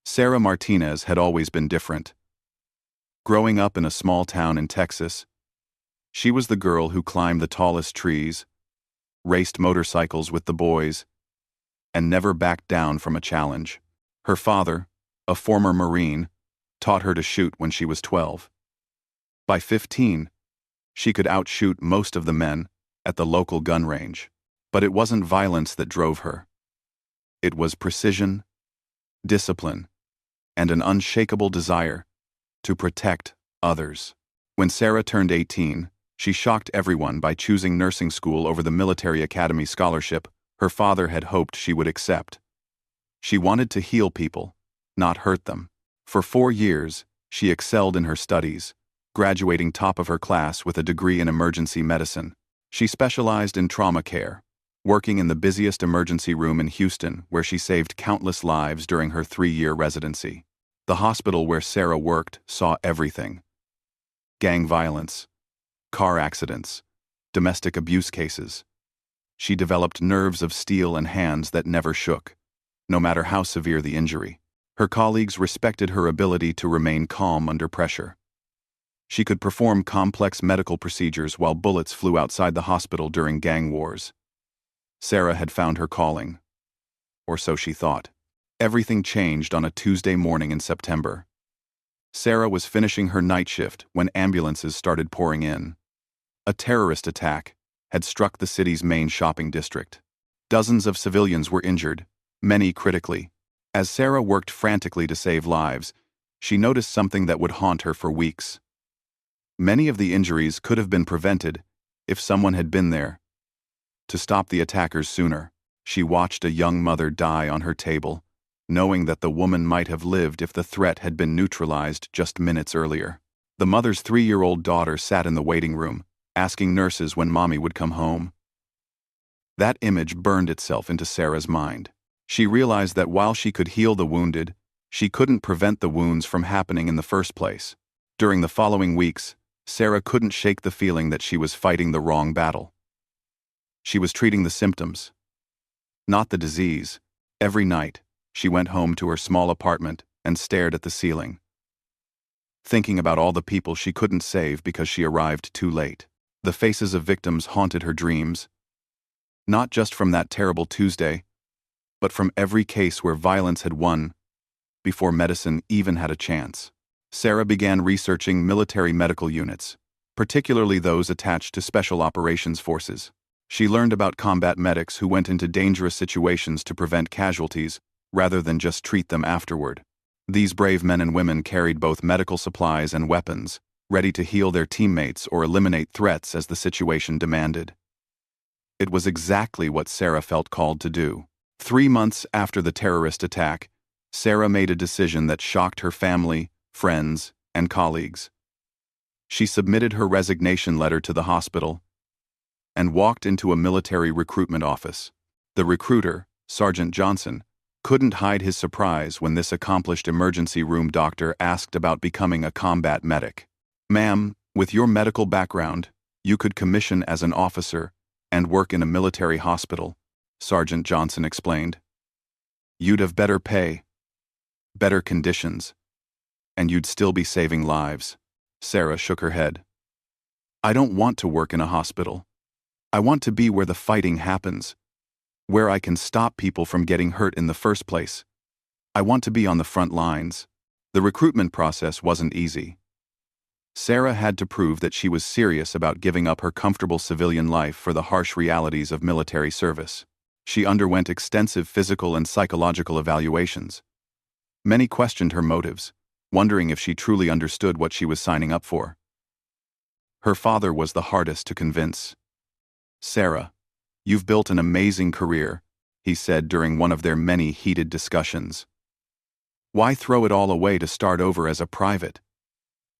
Sarah Martinez had always been different. Growing up in a small town in Texas, she was the girl who climbed the tallest trees, raced motorcycles with the boys, and never backed down from a challenge. Her father, a former Marine, taught her to shoot when she was 12. By 15, she could outshoot most of the men at the local gun range. But it wasn't violence that drove her. It was precision, discipline, and an unshakable desire to protect others. When Sarah turned 18, she shocked everyone by choosing nursing school over the military academy scholarship her father had hoped she would accept. She wanted to heal people, not hurt them. For 4 years, she excelled in her studies, graduating top of her class with a degree in emergency medicine. She specialized in trauma care, working in the busiest emergency room in Houston, where she saved countless lives during her 3-year residency. The hospital where Sarah worked saw everything: gang violence, car accidents, domestic abuse cases. She developed nerves of steel and hands that never shook, no matter how severe the injury. Her colleagues respected her ability to remain calm under pressure. She could perform complex medical procedures while bullets flew outside the hospital during gang wars. Sarah had found her calling, or so she thought. Everything changed on a Tuesday morning in September. Sarah was finishing her night shift when ambulances started pouring in. A terrorist attack had struck the city's main shopping district. Dozens of civilians were injured, many critically. As Sarah worked frantically to save lives, she noticed something that would haunt her for weeks. Many of the injuries could have been prevented if someone had been there to stop the attackers sooner. She watched a young mother die on her table, knowing that the woman might have lived if the threat had been neutralized just minutes earlier. The mother's 3-year-old daughter sat in the waiting room, asking nurses when mommy would come home. That image burned itself into Sarah's mind. She realized that while she could heal the wounded, she couldn't prevent the wounds from happening in the first place. During the following weeks, Sarah couldn't shake the feeling that she was fighting the wrong battle. She was treating the symptoms, not the disease. Every night, she went home to her small apartment and stared at the ceiling, thinking about all the people she couldn't save because she arrived too late. The faces of victims haunted her dreams, not just from that terrible Tuesday, but from every case where violence had won before medicine even had a chance. Sarah began researching military medical units, particularly those attached to special operations forces. She learned about combat medics who went into dangerous situations to prevent casualties rather than just treat them afterward. These brave men and women carried both medical supplies and weapons, ready to heal their teammates or eliminate threats as the situation demanded. It was exactly what Sarah felt called to do. 3 months after the terrorist attack, Sarah made a decision that shocked her family, friends, and colleagues. She submitted her resignation letter to the hospital and walked into a military recruitment office. The recruiter, Sergeant Johnson, couldn't hide his surprise when this accomplished emergency room doctor asked about becoming a combat medic. "Ma'am, with your medical background, you could commission as an officer and work in a military hospital," Sergeant Johnson explained. "You'd have better pay, better conditions, and you'd still be saving lives." Sarah shook her head. "I don't want to work in a hospital. I want to be where the fighting happens, where I can stop people from getting hurt in the first place. I want to be on the front lines." The recruitment process wasn't easy. Sarah had to prove that she was serious about giving up her comfortable civilian life for the harsh realities of military service. She underwent extensive physical and psychological evaluations. Many questioned her motives, wondering if she truly understood what she was signing up for. Her father was the hardest to convince. "Sarah, you've built an amazing career," he said during one of their many heated discussions. "Why throw it all away to start over as a private?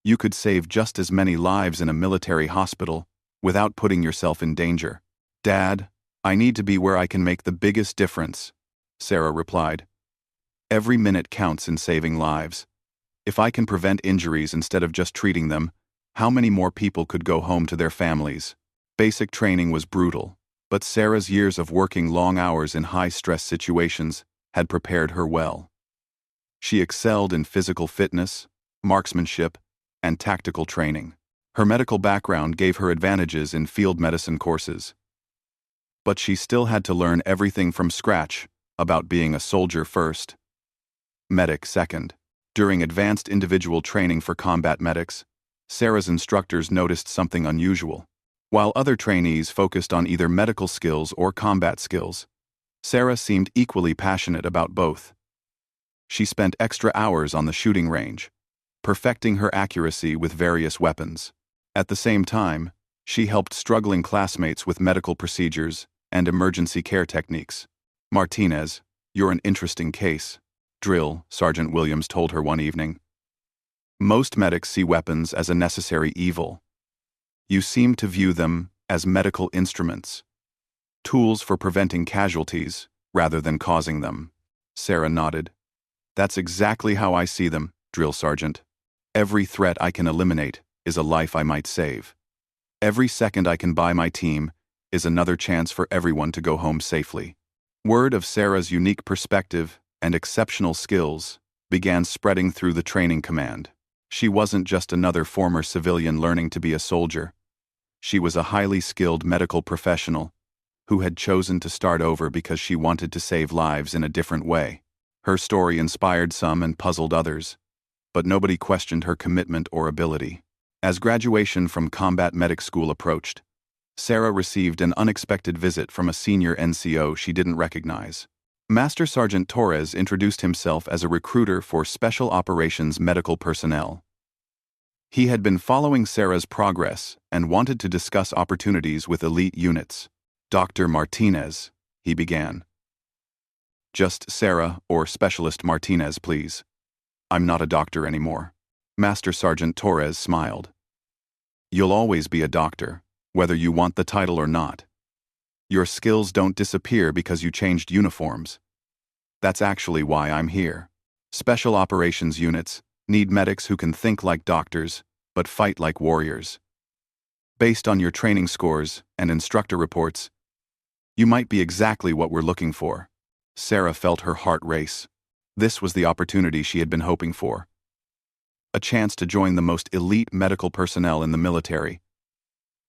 You could save just as many lives in a military hospital without putting yourself in danger." "Dad, I need to be where I can make the biggest difference," Sarah replied. "Every minute counts in saving lives. If I can prevent injuries instead of just treating them, how many more people could go home to their families?" Basic training was brutal, but Sarah's years of working long hours in high-stress situations had prepared her well. She excelled in physical fitness, marksmanship, and tactical training. Her medical background gave her advantages in field medicine courses. But she still had to learn everything from scratch about being a soldier first, medic second. During advanced individual training for combat medics, Sarah's instructors noticed something unusual. While other trainees focused on either medical skills or combat skills, Sarah seemed equally passionate about both. She spent extra hours on the shooting range, perfecting her accuracy with various weapons. At the same time, she helped struggling classmates with medical procedures and emergency care techniques. "Martinez, you're an interesting case," Drill Sergeant Williams told her one evening. "Most medics see weapons as a necessary evil. You seem to view them as medical instruments, tools for preventing casualties rather than causing them." Sarah nodded. "That's exactly how I see them, Drill Sergeant. Every threat I can eliminate is a life I might save. Every second I can buy my team is another chance for everyone to go home safely." Word of Sarah's unique perspective and exceptional skills began spreading through the training command. She wasn't just another former civilian learning to be a soldier. She was a highly skilled medical professional who had chosen to start over because she wanted to save lives in a different way. Her story inspired some and puzzled others, but nobody questioned her commitment or ability. As graduation from combat medic school approached, Sarah received an unexpected visit from a senior NCO she didn't recognize. Master Sergeant Torres introduced himself as a recruiter for Special Operations medical personnel. He had been following Sarah's progress and wanted to discuss opportunities with elite units. "Dr. Martinez," he began. "Just Sarah or Specialist Martinez, please. I'm not a doctor anymore." Master Sergeant Torres smiled. "You'll always be a doctor, whether you want the title or not. Your skills don't disappear because you changed uniforms. That's actually why I'm here. Special operations units need medics who can think like doctors, but fight like warriors. Based on your training scores and instructor reports, you might be exactly what we're looking for." Sarah felt her heart race. This was the opportunity she had been hoping for. A chance to join the most elite medical personnel in the military.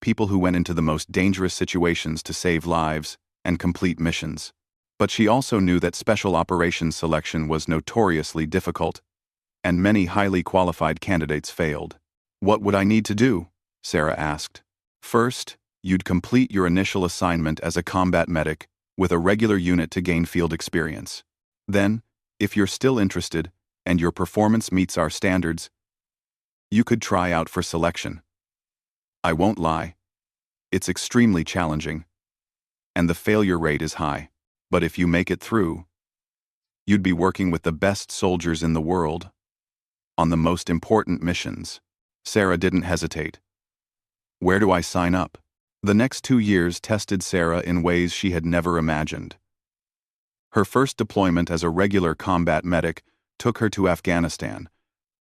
People who went into the most dangerous situations to save lives and complete missions. But she also knew that special operations selection was notoriously difficult, and many highly qualified candidates failed. "What would I need to do?" Sarah asked. "First, you'd complete your initial assignment as a combat medic with a regular unit to gain field experience. Then, if you're still interested and your performance meets our standards, you could try out for selection. I won't lie, it's extremely challenging, and the failure rate is high. But if you make it through, you'd be working with the best soldiers in the world on the most important missions." Sarah didn't hesitate. "Where do I sign up?" The next 2 years tested Sarah in ways she had never imagined. Her first deployment as a regular combat medic took her to Afghanistan,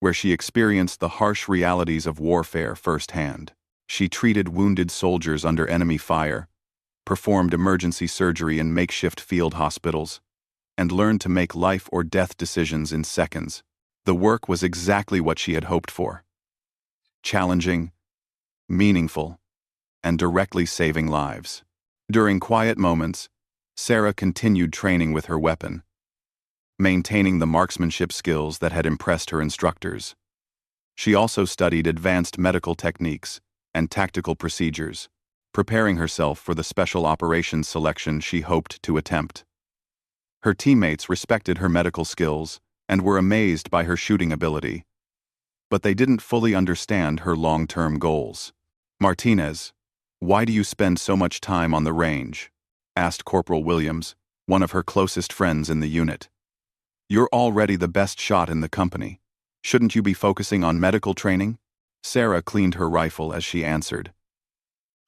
where she experienced the harsh realities of warfare firsthand. She treated wounded soldiers under enemy fire, performed emergency surgery in makeshift field hospitals, and learned to make life or death decisions in seconds. The work was exactly what she had hoped for. Challenging, meaningful, and directly saving lives. During quiet moments, Sarah continued training with her weapon, maintaining the marksmanship skills that had impressed her instructors. She also studied advanced medical techniques and tactical procedures, preparing herself for the special operations selection she hoped to attempt. Her teammates respected her medical skills and were amazed by her shooting ability, but they didn't fully understand her long-term goals. "Martinez, why do you spend so much time on the range?" asked Corporal Williams, one of her closest friends in the unit. "You're already the best shot in the company. Shouldn't you be focusing on medical training?" Sarah cleaned her rifle as she answered.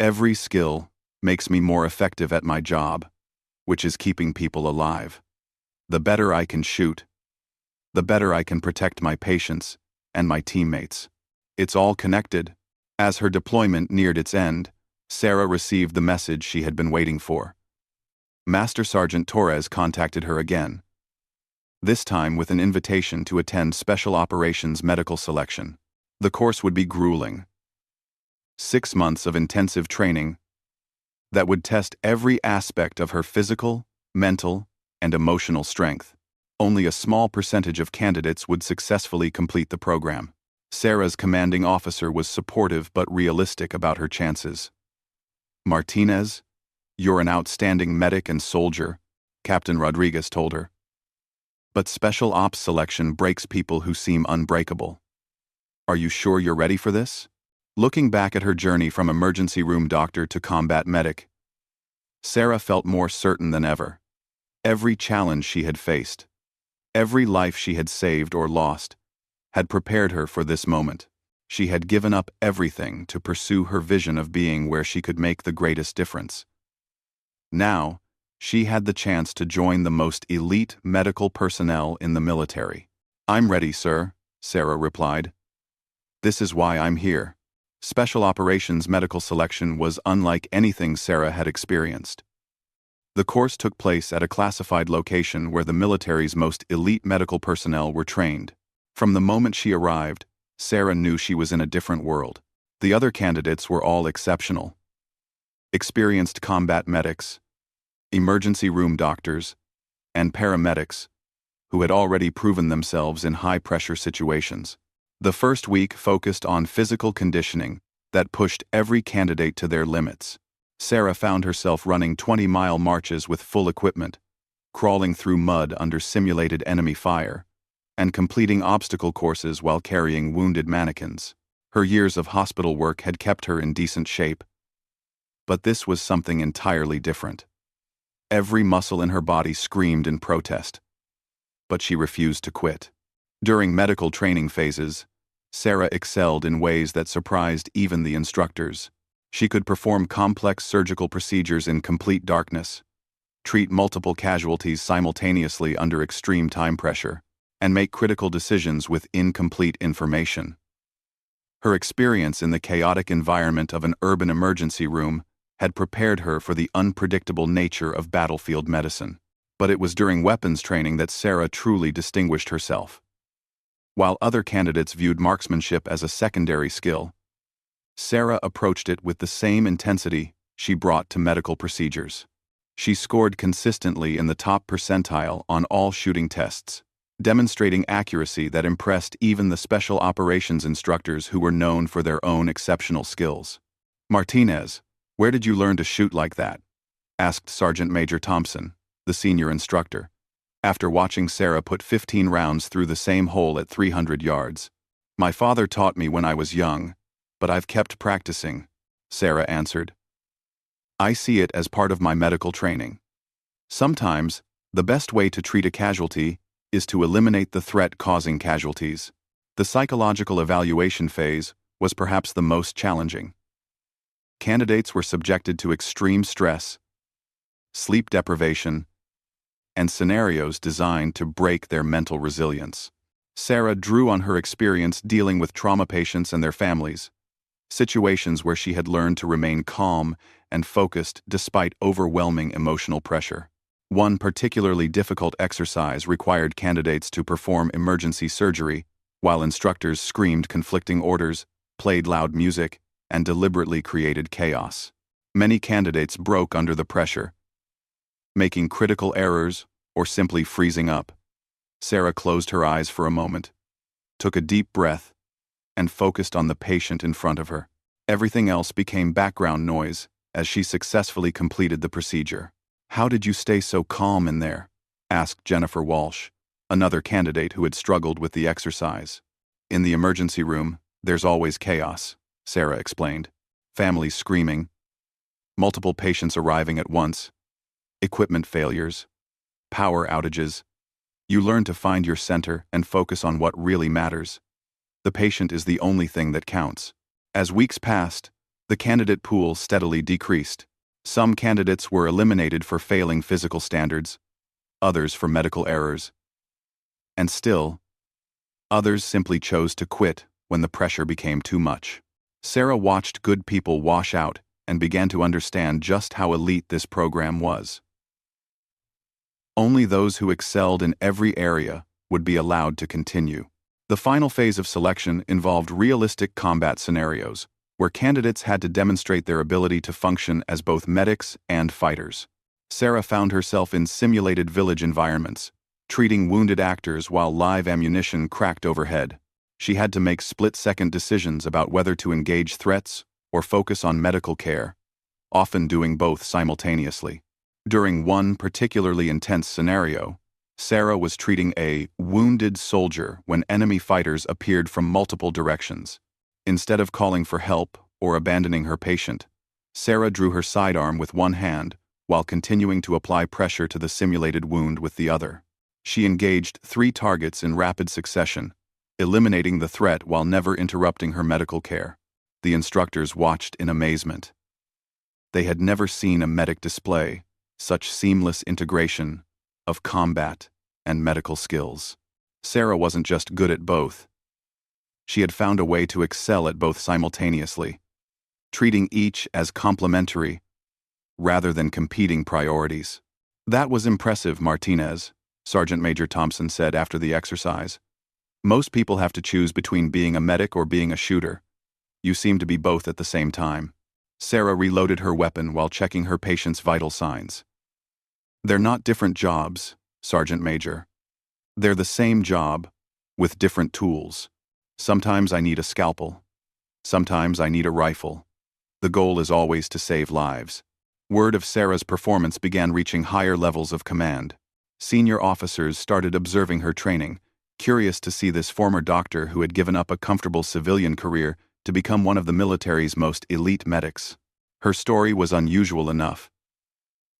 "Every skill makes me more effective at my job, which is keeping people alive. The better I can shoot, the better I can protect my patients and my teammates. It's all connected." As her deployment neared its end, Sarah received the message she had been waiting for. Master Sergeant Torres contacted her again. this time with an invitation to attend Special Operations Medical Selection. The course would be grueling. 6 months of intensive training that would test every aspect of her physical, mental, and emotional strength. Only a small percentage of candidates would successfully complete the program. Sarah's commanding officer was supportive but realistic about her chances. "Martinez, you're an outstanding medic and soldier," Captain Rodriguez told her. "But special ops selection breaks people who seem unbreakable. Are you sure you're ready for this?" Looking back at her journey from emergency room doctor to combat medic, Sarah felt more certain than ever. Every challenge she had faced, every life she had saved or lost, had prepared her for this moment. She had given up everything to pursue her vision of being where she could make the greatest difference. Now, she had the chance to join the most elite medical personnel in the military. "I'm ready, sir," Sarah replied. "This is why I'm here." Special Operations Medical Selection was unlike anything Sarah had experienced. The course took place at a classified location where the military's most elite medical personnel were trained. From the moment she arrived, Sarah knew she was in a different world. The other candidates were all exceptional. Experienced combat medics, emergency room doctors, and paramedics who had already proven themselves in high-pressure situations. The first week focused on physical conditioning that pushed every candidate to their limits. Sarah found herself running 20-mile marches with full equipment, crawling through mud under simulated enemy fire, and completing obstacle courses while carrying wounded mannequins. Her years of hospital work had kept her in decent shape. But this was something entirely different. Every muscle in her body screamed in protest. But she refused to quit. During medical training phases, Sarah excelled in ways that surprised even the instructors. She could perform complex surgical procedures in complete darkness, treat multiple casualties simultaneously under extreme time pressure, and make critical decisions with incomplete information. Her experience in the chaotic environment of an urban emergency room had prepared her for the unpredictable nature of battlefield medicine. But it was during weapons training that Sarah truly distinguished herself. While other candidates viewed marksmanship as a secondary skill, Sarah approached it with the same intensity she brought to medical procedures. She scored consistently in the top percentile on all shooting tests, demonstrating accuracy that impressed even the special operations instructors who were known for their own exceptional skills. "Martinez, where did you learn to shoot like that?" asked Sergeant Major Thompson, the senior instructor, after watching Sarah put 15 rounds through the same hole at 300 yards. "My father taught me when I was young, but I've kept practicing," Sarah answered. "I see it as part of my medical training. Sometimes, the best way to treat a casualty is to eliminate the threat causing casualties." The psychological evaluation phase was perhaps the most challenging. Candidates were subjected to extreme stress, sleep deprivation, and scenarios designed to break their mental resilience. Sarah drew on her experience dealing with trauma patients and their families, situations where she had learned to remain calm and focused despite overwhelming emotional pressure. One particularly difficult exercise required candidates to perform emergency surgery while instructors screamed conflicting orders, played loud music, and deliberately created chaos. Many candidates broke under the pressure, making critical errors or simply freezing up. Sarah closed her eyes for a moment, took a deep breath, and focused on the patient in front of her. Everything else became background noise as she successfully completed the procedure. "How did you stay so calm in there?" asked Jennifer Walsh, another candidate who had struggled with the exercise. "In the emergency room, there's always chaos," Sarah explained. "Families screaming, multiple patients arriving at once, equipment failures, power outages. You learn to find your center and focus on what really matters. The patient is the only thing that counts." As weeks passed, the candidate pool steadily decreased. Some candidates were eliminated for failing physical standards, others for medical errors. And still, others simply chose to quit when the pressure became too much. Sarah watched good people wash out and began to understand just how elite this program was. Only those who excelled in every area would be allowed to continue. The final phase of selection involved realistic combat scenarios, where candidates had to demonstrate their ability to function as both medics and fighters. Sarah found herself in simulated village environments, treating wounded actors while live ammunition cracked overhead. She had to make split-second decisions about whether to engage threats or focus on medical care, often doing both simultaneously. During one particularly intense scenario, Sarah was treating a wounded soldier when enemy fighters appeared from multiple directions. Instead of calling for help or abandoning her patient, Sarah drew her sidearm with one hand while continuing to apply pressure to the simulated wound with the other. She engaged 3 targets in rapid succession, eliminating the threat while never interrupting her medical care. The instructors watched in amazement. They had never seen a medic display such seamless integration of combat and medical skills. Sarah wasn't just good at both. She had found a way to excel at both simultaneously, treating each as complementary rather than competing priorities. "That was impressive, Martinez," Sergeant Major Thompson said after the exercise. "Most people have to choose between being a medic or being a shooter. You seem to be both at the same time." Sarah reloaded her weapon while checking her patient's vital signs. "They're not different jobs, Sergeant Major. They're the same job, with different tools. Sometimes I need a scalpel. Sometimes I need a rifle. The goal is always to save lives." Word of Sarah's performance began reaching higher levels of command. Senior officers started observing her training, curious to see this former doctor who had given up a comfortable civilian career to become one of the military's most elite medics. Her story was unusual enough,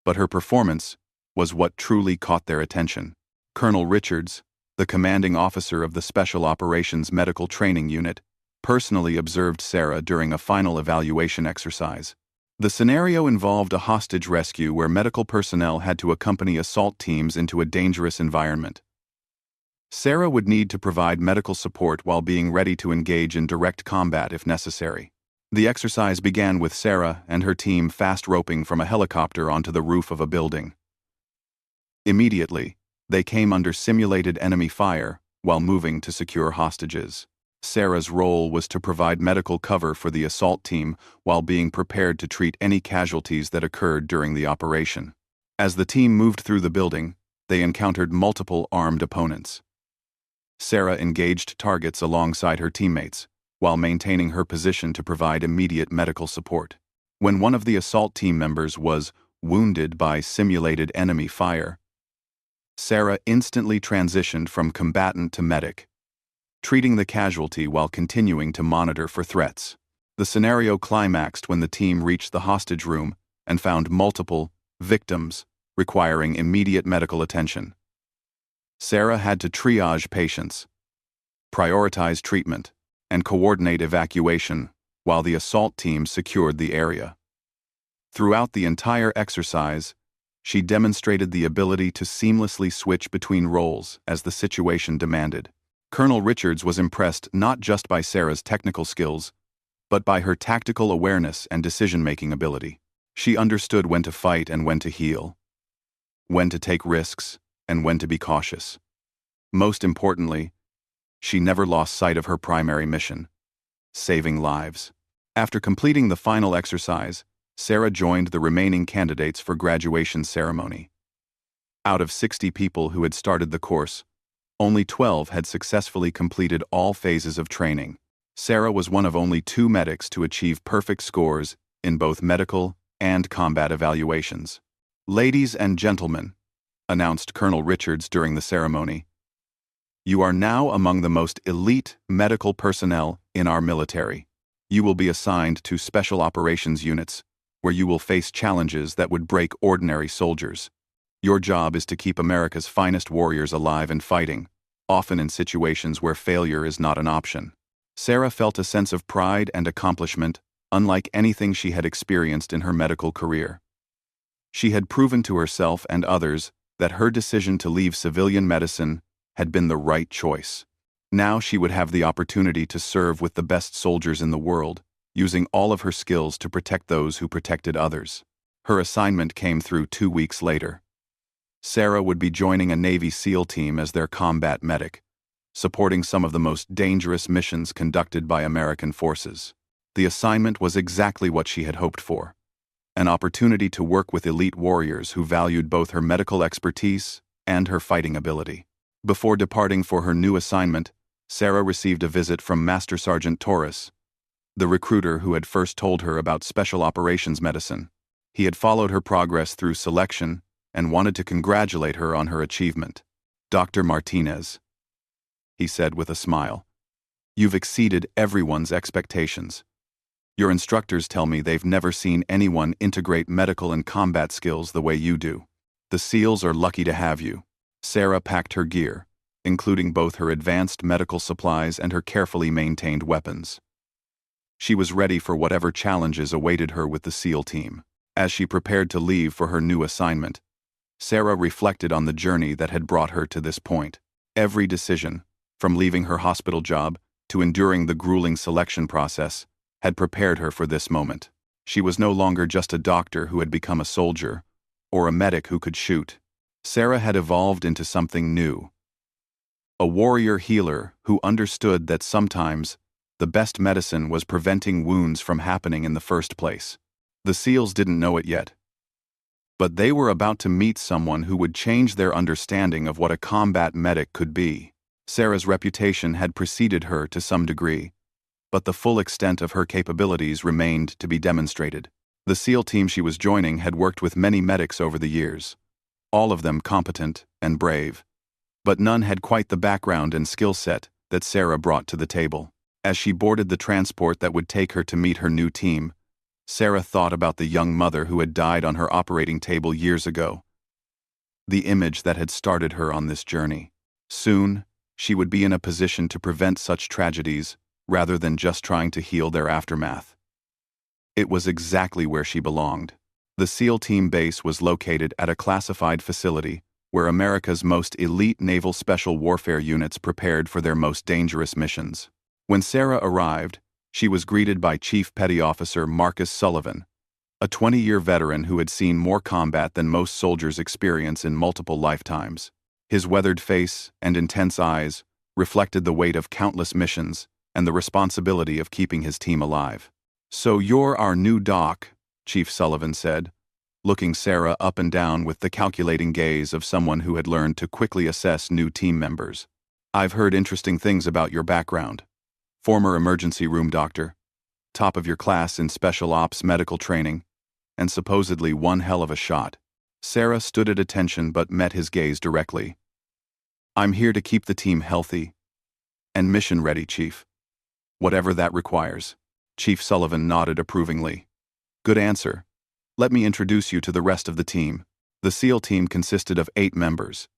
but her performance was what truly caught their attention. Colonel Richards, the commanding officer of the Special Operations Medical Training Unit, personally observed Sarah during a final evaluation exercise. The scenario involved a hostage rescue where medical personnel had to accompany assault teams into a dangerous environment. Sarah would need to provide medical support while being ready to engage in direct combat if necessary. The exercise began with Sarah and her team fast roping from a helicopter onto the roof of a building. Immediately, they came under simulated enemy fire while moving to secure hostages. Sarah's role was to provide medical cover for the assault team while being prepared to treat any casualties that occurred during the operation. As the team moved through the building, they encountered multiple armed opponents. Sarah engaged targets alongside her teammates, while maintaining her position to provide immediate medical support. When one of the assault team members was wounded by simulated enemy fire, Sarah instantly transitioned from combatant to medic, treating the casualty while continuing to monitor for threats. The scenario climaxed when the team reached the hostage room and found multiple victims requiring immediate medical attention. Sarah had to triage patients, prioritize treatment, and coordinate evacuation while the assault team secured the area. Throughout the entire exercise, she demonstrated the ability to seamlessly switch between roles as the situation demanded. Colonel Richards was impressed not just by Sarah's technical skills, but by her tactical awareness and decision-making ability. She understood when to fight and when to heal, when to take risks and when to be cautious. Most importantly, she never lost sight of her primary mission: saving lives. After completing the final exercise, Sarah joined the remaining candidates for graduation ceremony. Out of 60 people who had started the course, only 12 had successfully completed all phases of training. Sarah was one of only 2 medics to achieve perfect scores in both medical and combat evaluations. "Ladies and gentlemen," announced Colonel Richards during the ceremony, "you are now among the most elite medical personnel in our military. You will be assigned to special operations units, where you will face challenges that would break ordinary soldiers. Your job is to keep America's finest warriors alive and fighting, often in situations where failure is not an option." Sarah felt a sense of pride and accomplishment unlike anything she had experienced in her medical career. She had proven to herself and others that her decision to leave civilian medicine had been the right choice. Now she would have the opportunity to serve with the best soldiers in the world, using all of her skills to protect those who protected others. Her assignment came through 2 weeks later. Sarah would be joining a Navy SEAL team as their combat medic, supporting some of the most dangerous missions conducted by American forces. The assignment was exactly what she had hoped for: an opportunity to work with elite warriors who valued both her medical expertise and her fighting ability. Before departing for her new assignment, Sarah received a visit from Master Sergeant Torres, the recruiter who had first told her about special operations medicine. He had followed her progress through selection and wanted to congratulate her on her achievement. "Dr. Martinez," he said with a smile, "you've exceeded everyone's expectations. Your instructors tell me they've never seen anyone integrate medical and combat skills the way you do. The SEALs are lucky to have you." Sarah packed her gear, including both her advanced medical supplies and her carefully maintained weapons. She was ready for whatever challenges awaited her with the SEAL team. As she prepared to leave for her new assignment, Sarah reflected on the journey that had brought her to this point. Every decision, from leaving her hospital job to enduring the grueling selection process, had prepared her for this moment. She was no longer just a doctor who had become a soldier, or a medic who could shoot. Sarah had evolved into something new: a warrior healer who understood that sometimes the best medicine was preventing wounds from happening in the first place. The SEALs didn't know it yet, but they were about to meet someone who would change their understanding of what a combat medic could be. Sarah's reputation had preceded her to some degree, but the full extent of her capabilities remained to be demonstrated. The SEAL team she was joining had worked with many medics over the years, all of them competent and brave, but none had quite the background and skill set that Sarah brought to the table. As she boarded the transport that would take her to meet her new team, Sarah thought about the young mother who had died on her operating table years ago, the image that had started her on this journey. Soon, she would be in a position to prevent such tragedies rather than just trying to heal their aftermath. It was exactly where she belonged. The SEAL team base was located at a classified facility where America's most elite naval special warfare units prepared for their most dangerous missions. When Sarah arrived, she was greeted by Chief Petty Officer Marcus Sullivan, a 20-year veteran who had seen more combat than most soldiers experience in multiple lifetimes. His weathered face and intense eyes reflected the weight of countless missions and the responsibility of keeping his team alive. "So you're our new doc," Chief Sullivan said, looking Sarah up and down with the calculating gaze of someone who had learned to quickly assess new team members. "I've heard interesting things about your background. Former emergency room doctor, top of your class in special ops medical training, and supposedly one hell of a shot." Sarah stood at attention but met his gaze directly. "I'm here to keep the team healthy and mission ready, Chief. Whatever that requires." Chief Sullivan nodded approvingly. "Good answer. Let me introduce you to the rest of the team." The SEAL team consisted of 8 members,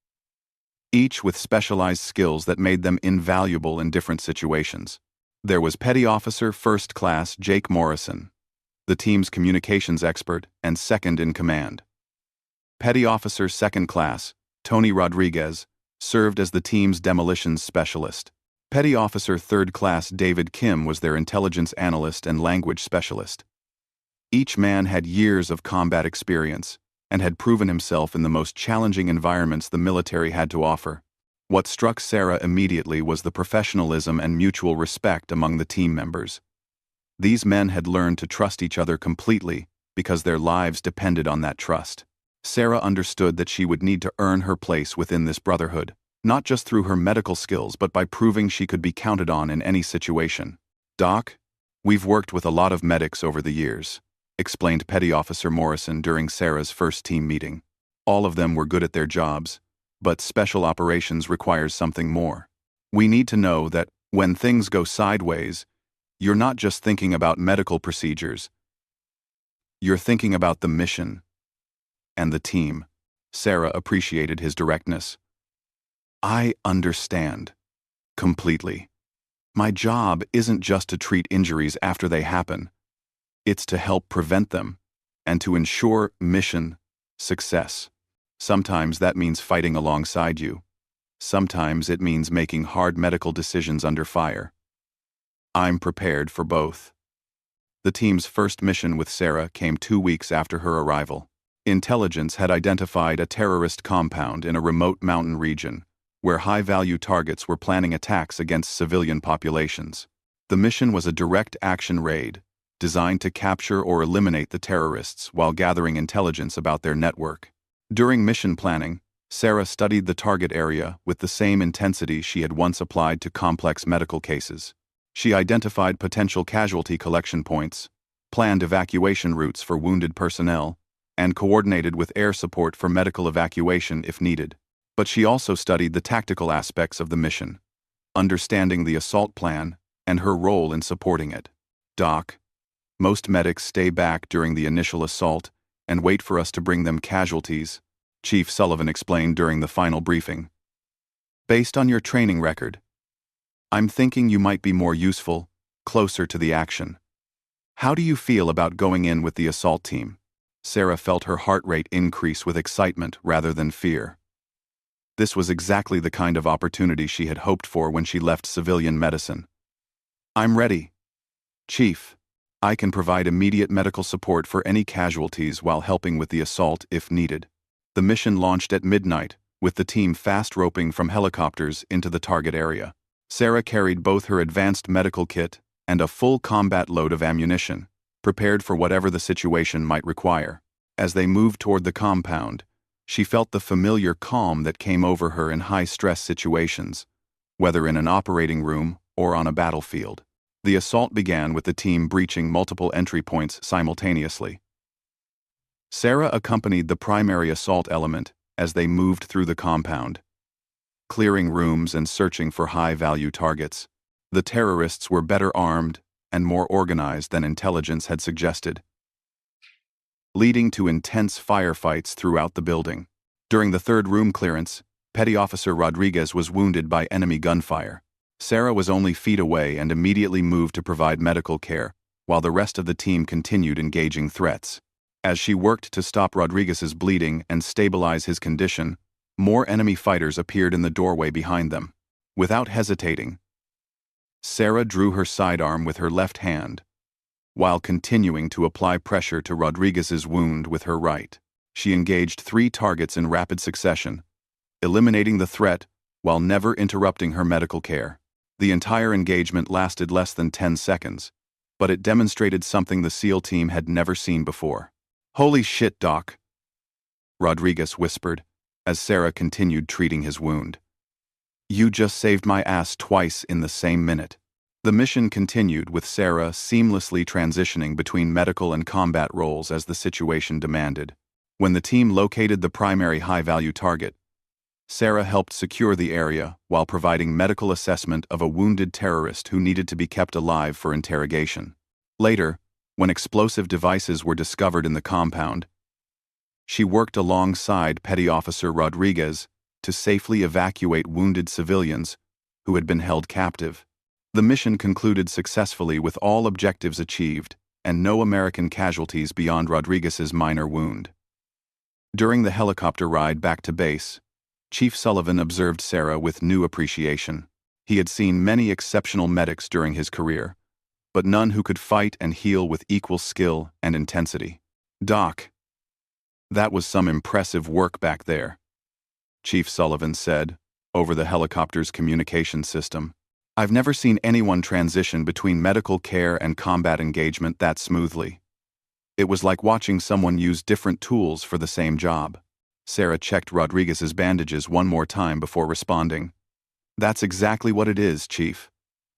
each with specialized skills that made them invaluable in different situations. There was Petty Officer First Class Jake Morrison, the team's communications expert and second in command. Petty Officer Second Class Tony Rodriguez served as the team's demolitions specialist. Petty Officer Third Class David Kim was their intelligence analyst and language specialist. Each man had years of combat experience and had proven himself in the most challenging environments the military had to offer. What struck Sarah immediately was the professionalism and mutual respect among the team members. These men had learned to trust each other completely because their lives depended on that trust. Sarah understood that she would need to earn her place within this brotherhood, not just through her medical skills but by proving she could be counted on in any situation. "Doc, we've worked with a lot of medics over the years," explained Petty Officer Morrison during Sarah's first team meeting. "All of them were good at their jobs, but special operations requires something more. We need to know that when things go sideways, you're not just thinking about medical procedures. You're thinking about the mission and the team." Sarah appreciated his directness. "I understand completely. My job isn't just to treat injuries after they happen. It's to help prevent them and to ensure mission success. Sometimes that means fighting alongside you. Sometimes it means making hard medical decisions under fire. I'm prepared for both." The team's first mission with Sarah came 2 weeks after her arrival. Intelligence had identified a terrorist compound in a remote mountain region, where high-value targets were planning attacks against civilian populations. The mission was a direct action raid, designed to capture or eliminate the terrorists while gathering intelligence about their network. During mission planning, Sarah studied the target area with the same intensity she had once applied to complex medical cases. She identified potential casualty collection points, planned evacuation routes for wounded personnel, and coordinated with air support for medical evacuation if needed. But she also studied the tactical aspects of the mission, understanding the assault plan and her role in supporting it. Doc, most medics stay back during the initial assault and wait for us to bring them casualties, Chief Sullivan explained during the final briefing. Based on your training record, I'm thinking you might be more useful, closer to the action. How do you feel about going in with the assault team? Sarah felt her heart rate increase with excitement rather than fear. This was exactly the kind of opportunity she had hoped for when she left civilian medicine. I'm ready. Chief, I can provide immediate medical support for any casualties while helping with the assault if needed. The mission launched at midnight, with the team fast roping from helicopters into the target area. Sarah carried both her advanced medical kit and a full combat load of ammunition, prepared for whatever the situation might require. As they moved toward the compound, she felt the familiar calm that came over her in high-stress situations, whether in an operating room or on a battlefield. The assault began with the team breaching multiple entry points simultaneously. Sarah accompanied the primary assault element as they moved through the compound, clearing rooms and searching for high-value targets. The terrorists were better armed and more organized than intelligence had suggested, leading to intense firefights throughout the building. During the third room clearance, Petty Officer Rodriguez was wounded by enemy gunfire. Sarah was only feet away and immediately moved to provide medical care, while the rest of the team continued engaging threats. As she worked to stop Rodriguez's bleeding and stabilize his condition, more enemy fighters appeared in the doorway behind them. Without hesitating, Sarah drew her sidearm with her left hand, while continuing to apply pressure to Rodriguez's wound with her right. She engaged 3 targets in rapid succession, eliminating the threat while never interrupting her medical care. The entire engagement lasted less than 10 seconds, but it demonstrated something the SEAL team had never seen before. "Holy shit, Doc," Rodriguez whispered, as Sarah continued treating his wound. "You just saved my ass twice in the same minute." The mission continued with Sarah seamlessly transitioning between medical and combat roles as the situation demanded. When the team located the primary high-value target, Sarah helped secure the area while providing medical assessment of a wounded terrorist who needed to be kept alive for interrogation. Later, when explosive devices were discovered in the compound, she worked alongside Petty Officer Rodriguez to safely evacuate wounded civilians who had been held captive. The mission concluded successfully with all objectives achieved and no American casualties beyond Rodriguez's minor wound. During the helicopter ride back to base, Chief Sullivan observed Sarah with new appreciation. He had seen many exceptional medics during his career, but none who could fight and heal with equal skill and intensity. "Doc, that was some impressive work back there," Chief Sullivan said, over the helicopter's communication system. "I've never seen anyone transition between medical care and combat engagement that smoothly. It was like watching someone use different tools for the same job." Sarah checked Rodriguez's bandages one more time before responding. "That's exactly what it is, Chief.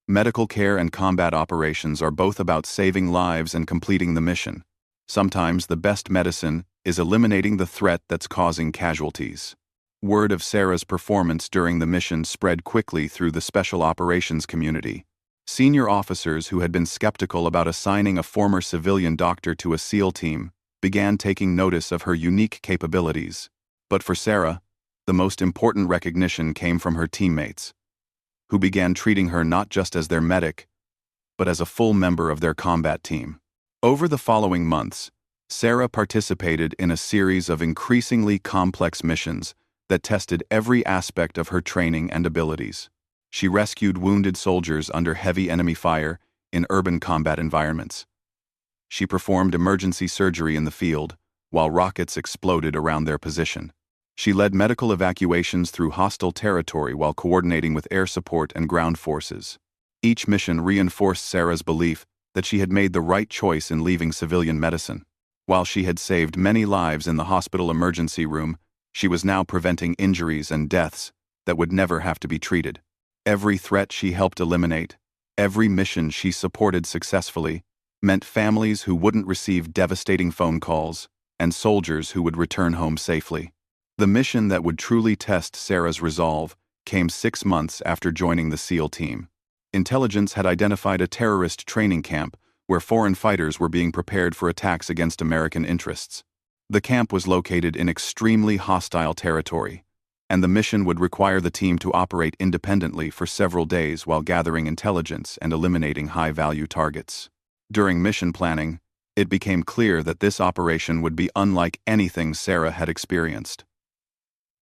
Medical care and combat operations are both about saving lives and completing the mission. Sometimes the best medicine is eliminating the threat that's causing casualties." Word of Sarah's performance during the mission spread quickly through the special operations community. Senior officers who had been skeptical about assigning a former civilian doctor to a SEAL team began taking notice of her unique capabilities. But for Sarah, the most important recognition came from her teammates, who began treating her not just as their medic, but as a full member of their combat team. Over the following months, Sarah participated in a series of increasingly complex missions that tested every aspect of her training and abilities. She rescued wounded soldiers under heavy enemy fire in urban combat environments. She performed emergency surgery in the field, while rockets exploded around their position. She led medical evacuations through hostile territory while coordinating with air support and ground forces. Each mission reinforced Sarah's belief that she had made the right choice in leaving civilian medicine. While she had saved many lives in the hospital emergency room, she was now preventing injuries and deaths that would never have to be treated. Every threat she helped eliminate, every mission she supported successfully, meant families who wouldn't receive devastating phone calls and soldiers who would return home safely. The mission that would truly test Sarah's resolve came 6 months after joining the SEAL team. Intelligence had identified a terrorist training camp where foreign fighters were being prepared for attacks against American interests. The camp was located in extremely hostile territory, and the mission would require the team to operate independently for several days while gathering intelligence and eliminating high-value targets. During mission planning, it became clear that this operation would be unlike anything Sarah had experienced.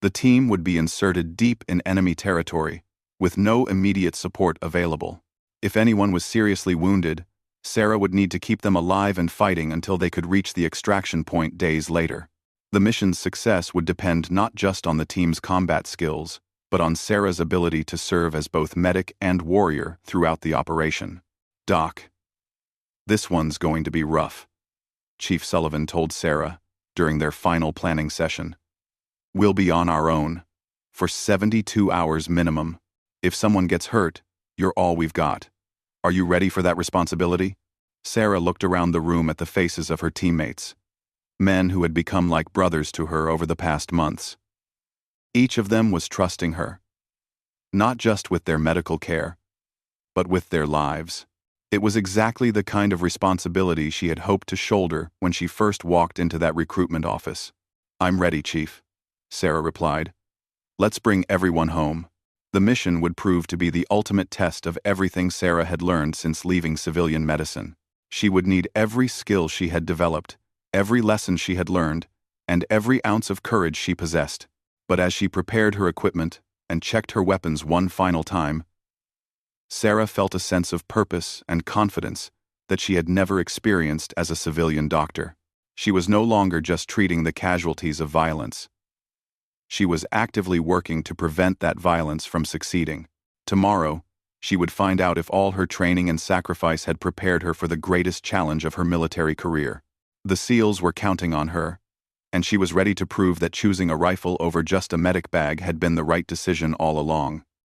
The team would be inserted deep in enemy territory, with no immediate support available. If anyone was seriously wounded, Sarah would need to keep them alive and fighting until they could reach the extraction point days later. The mission's success would depend not just on the team's combat skills, but on Sarah's ability to serve as both medic and warrior throughout the operation. "Doc, this one's going to be rough," Chief Sullivan told Sarah during their final planning session. "We'll be on our own for 72 hours minimum. If someone gets hurt, you're all we've got. Are you ready for that responsibility?" Sarah looked around the room at the faces of her teammates, men who had become like brothers to her over the past months. Each of them was trusting her, not just with their medical care, but with their lives. It was exactly the kind of responsibility she had hoped to shoulder when she first walked into that recruitment office. "I'm ready, Chief," Sarah replied. "Let's bring everyone home." The mission would prove to be the ultimate test of everything Sarah had learned since leaving civilian medicine. She would need every skill she had developed, every lesson she had learned, and every ounce of courage she possessed. But as she prepared her equipment and checked her weapons one final time, Sarah felt a sense of purpose and confidence that she had never experienced as a civilian doctor. She was no longer just treating the casualties of violence. She was actively working to prevent that violence from succeeding. Tomorrow, she would find out if all her training and sacrifice had prepared her for the greatest challenge of her military career. The SEALs were counting on her, and she was ready to prove that choosing a rifle over just a medic bag had been the right decision all along.